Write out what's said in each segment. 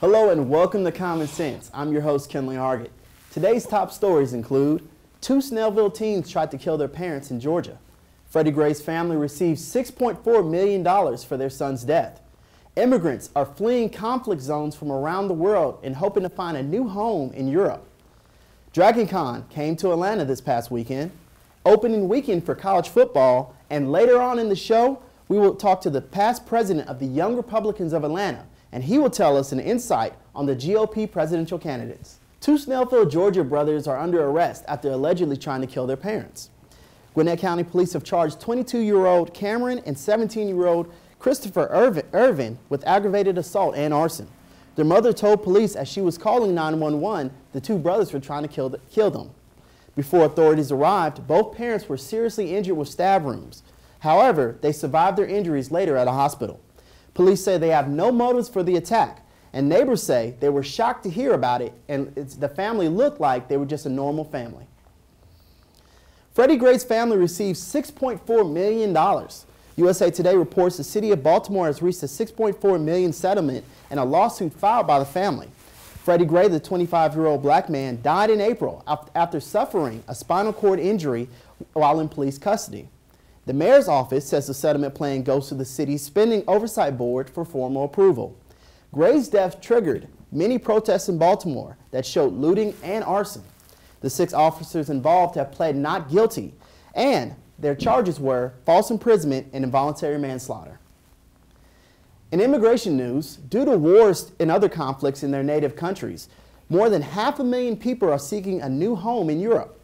Hello and welcome to Common Sense. I'm your host, Kenley Hargett. Today's top stories include 2 Snellville teens tried to kill their parents in Georgia. Freddie Gray's family received $6.4 million for their son's death. Immigrants are fleeing conflict zones from around the world and hoping to find a new home in Europe. DragonCon came to Atlanta this past weekend, opening weekend for college football, and later on in the show, we will talk to the past president of the Young Republicans of Atlanta, and he will tell us an insight on the GOP presidential candidates. 2 Snellville, Georgia brothers are under arrest after allegedly trying to kill their parents. Gwinnett County Police have charged 22-year-old Cameron and 17-year-old Christopher Irvin with aggravated assault and arson. Their mother told police as she was calling 911 the 2 brothers were trying to kill them. Before authorities arrived, both parents were seriously injured with stab wounds. However, they survived their injuries later at a hospital. Police say they have no motives for the attack, and neighbors say they were shocked to hear about it, and the family looked like they were just a normal family. Freddie Gray's family received $6.4 million. USA Today reports the city of Baltimore has reached a $6.4 million settlement in a lawsuit filed by the family. Freddie Gray, the 25-year-old black man, died in April after suffering a spinal cord injury while in police custody. The mayor's office says the settlement plan goes to the city's spending oversight board for formal approval. Gray's death triggered many protests in Baltimore that showed looting and arson. The 6 officers involved have pled not guilty, and their charges were false imprisonment and involuntary manslaughter. In immigration news, due to wars and other conflicts in their native countries, more than 500,000 people are seeking a new home in Europe.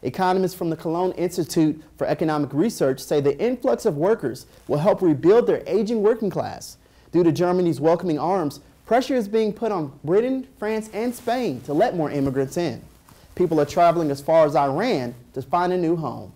Economists from the Cologne Institute for Economic Research say the influx of workers will help rebuild their aging working class. Due to Germany's welcoming arms, pressure is being put on Britain, France, and Spain to let more immigrants in. People are traveling as far as Iran to find a new home.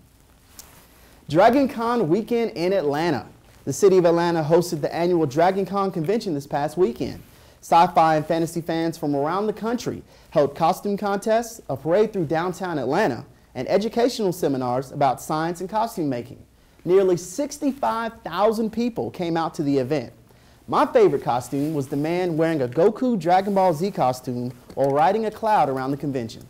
DragonCon weekend in Atlanta. The city of Atlanta hosted the annual DragonCon convention this past weekend. Sci-fi and fantasy fans from around the country held costume contests, a parade through downtown Atlanta, and educational seminars about science and costume making. Nearly 65,000 people came out to the event. My favorite costume was the man wearing a Goku Dragon Ball Z costume while riding a cloud around the convention.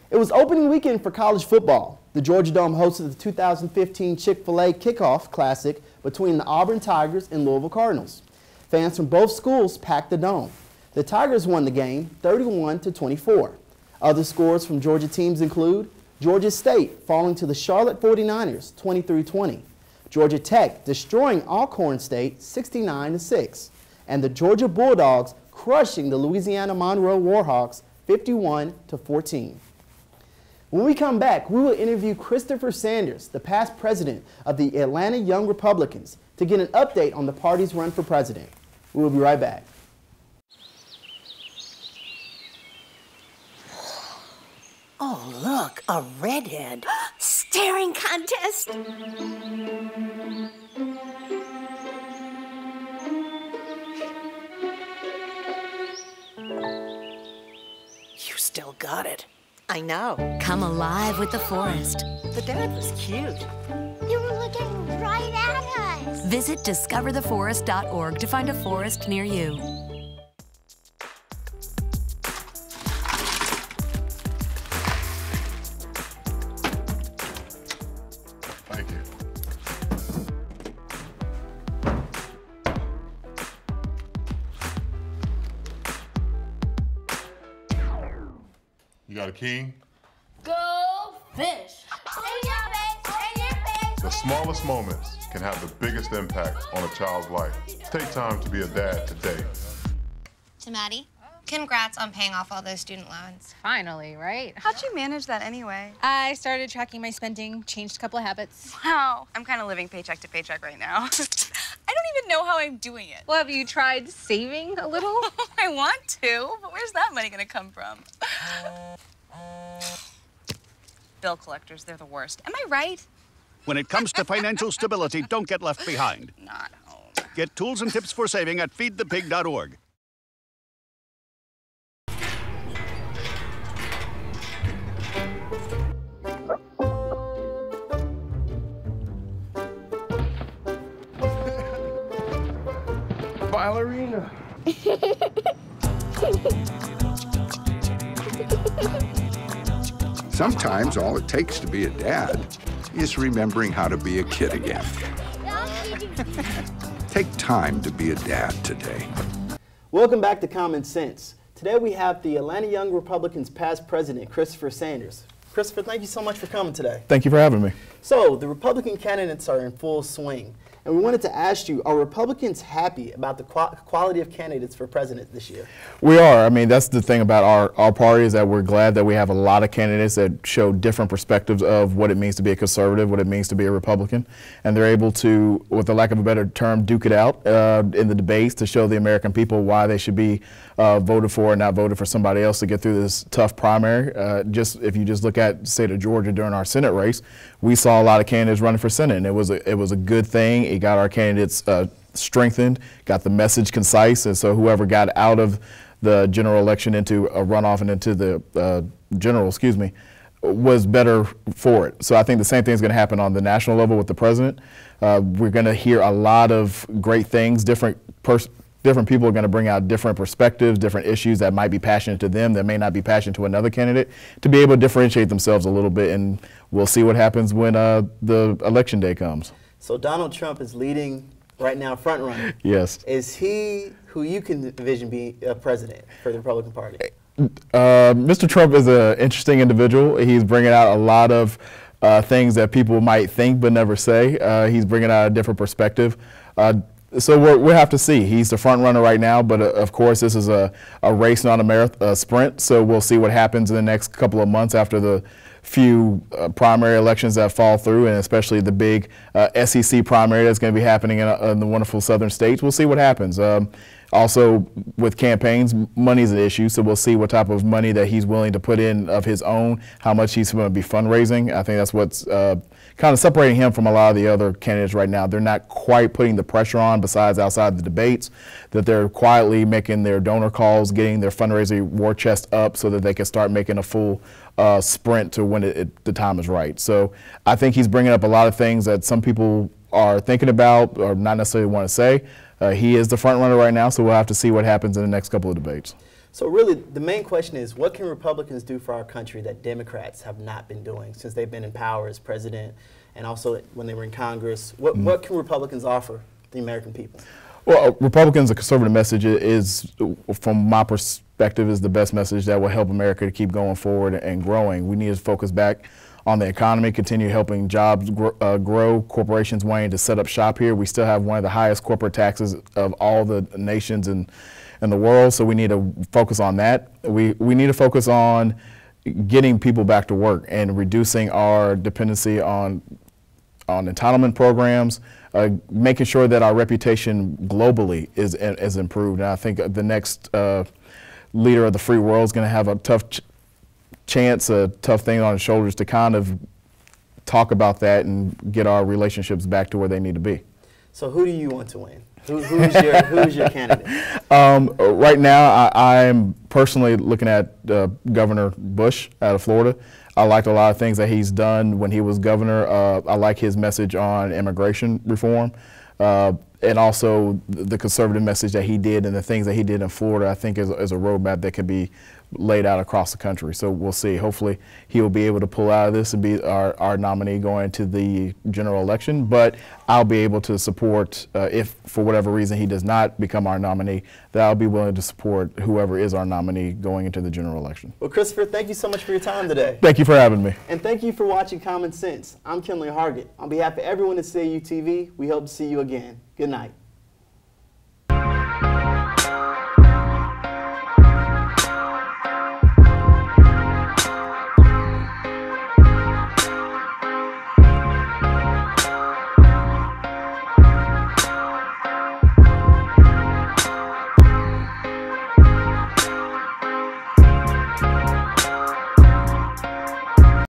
It was opening weekend for college football. The Georgia Dome hosted the 2015 Chick-fil-A Kickoff Classic between the Auburn Tigers and Louisville Cardinals. Fans from both schools packed the dome. The Tigers won the game 31-24. Other scores from Georgia teams include Georgia State falling to the Charlotte 49ers 23-20, Georgia Tech destroying Alcorn State 69-6, and the Georgia Bulldogs crushing the Louisiana Monroe Warhawks 51-14. When we come back, we will interview Christopher Sanders, the past president of the Atlanta Young Republicans, to get an update on the party's run for president. We will be right back. Oh, look, a redhead. Staring contest. You still got it. I know. Come alive with the forest. The dad was cute. They were looking right at us. Visit discovertheforest.org to find a forest near you. Thank you. You got a king? Go fish! The smallest moments can have the biggest impact on a child's life. Take time to be a dad today. To Maddie, congrats on paying off all those student loans. Finally, right? How'd you manage that anyway? I started tracking my spending, changed a couple of habits. Wow, I'm kind of living paycheck to paycheck right now. I don't even know how I'm doing it. Well, have you tried saving a little? I want to, but where's that money gonna come from? Bill collectors, they're the worst. Am I right? When it comes to financial stability, don't get left behind. Not home. Get tools and tips for saving at feedthepig.org. Ballerina. Sometimes all it takes to be a dad is remembering how to be a kid again. Take time to be a dad today. Welcome back to Common Sense. Today we have the Atlanta Young Republicans past president, Christopher Sanders. Christopher, thank you so much for coming today. Thank you for having me. So, the Republican candidates are in full swing, and we wanted to ask you, are Republicans happy about the quality of candidates for president this year? We are. I mean, that's the thing about our party, is that we're glad that we have a lot of candidates that show different perspectives of what it means to be a conservative, what it means to be a Republican, and they're able to, with the lack of a better term, duke it out in the debates to show the American people why they should be voted for and not voted for somebody else to get through this tough primary. If you just look at the state of Georgia during our Senate race, we saw a lot of candidates running for Senate, and it was a good thing. It got our candidates strengthened, got the message concise, and so whoever got out of the general election into a runoff and into the general, was better for it. So I think the same thing is going to happen on the national level with the president. We're going to hear a lot of great things. Different people are going to bring out different perspectives, different issues that might be passionate to them, that may not be passionate to another candidate, to be able to differentiate themselves a little bit, and we'll see what happens when the election day comes. So Donald Trump is leading right now, front runner. Yes. Is he who you can envision being president for the Republican Party? Mr. Trump is an interesting individual. He's bringing out a lot of things that people might think but never say. He's bringing out a different perspective. So we'll have to see. He's the front runner right now, but of course this is a race, not a sprint. So we'll see what happens in the next couple of months after the few primary elections that fall through, and especially the big SEC primary that's going to be happening in the wonderful southern states. We'll see what happens. Also, with campaigns, money is an issue, so we'll see what type of money that he's willing to put in of his own, how much he's going to be fundraising. I think that's what's kind of separating him from a lot of the other candidates right now. They're not quite putting the pressure on, besides outside the debates, that they're quietly making their donor calls, getting their fundraising war chest up so that they can start making a full sprint to when the time is right. So I think he's bringing up a lot of things that some people are thinking about or not necessarily want to say. He is the front runner right now, so we'll have to see what happens in the next couple of debates. So really, the main question is, what can Republicans do for our country that Democrats have not been doing since they've been in power as president, and also when they were in Congress? What can Republicans offer the American people? Well, Republicans, a conservative message is, from my perspective, is the best message that will help America to keep going forward and growing. We need to focus back on the economy, continue helping jobs grow, corporations wanting to set up shop here. We still have one of the highest corporate taxes of all the nations in the world, so we need to focus on that. We need to focus on getting people back to work and reducing our dependency on entitlement programs, making sure that our reputation globally is improved. And I think the next leader of the free world is going to have a tough chance, a tough thing on his shoulders to kind of talk about that and get our relationships back to where they need to be. So who do you want to win? Who's your candidate? Right now, I'm personally looking at Governor Bush out of Florida. I like a lot of things that he's done when he was governor. I like his message on immigration reform. And also the conservative message that he did and the things that he did in Florida, I think is a roadmap that could be laid out across the country. So we'll see. Hopefully he will be able to pull out of this and be our nominee going to the general election. But I'll be able to support, if for whatever reason he does not become our nominee, that I'll be willing to support whoever is our nominee going into the general election. Well, Christopher, thank you so much for your time today. Thank you for having me. And thank you for watching Common Sense. I'm Kenley Hargett. On behalf of everyone at CAU-TV, we hope to see you again. Good night.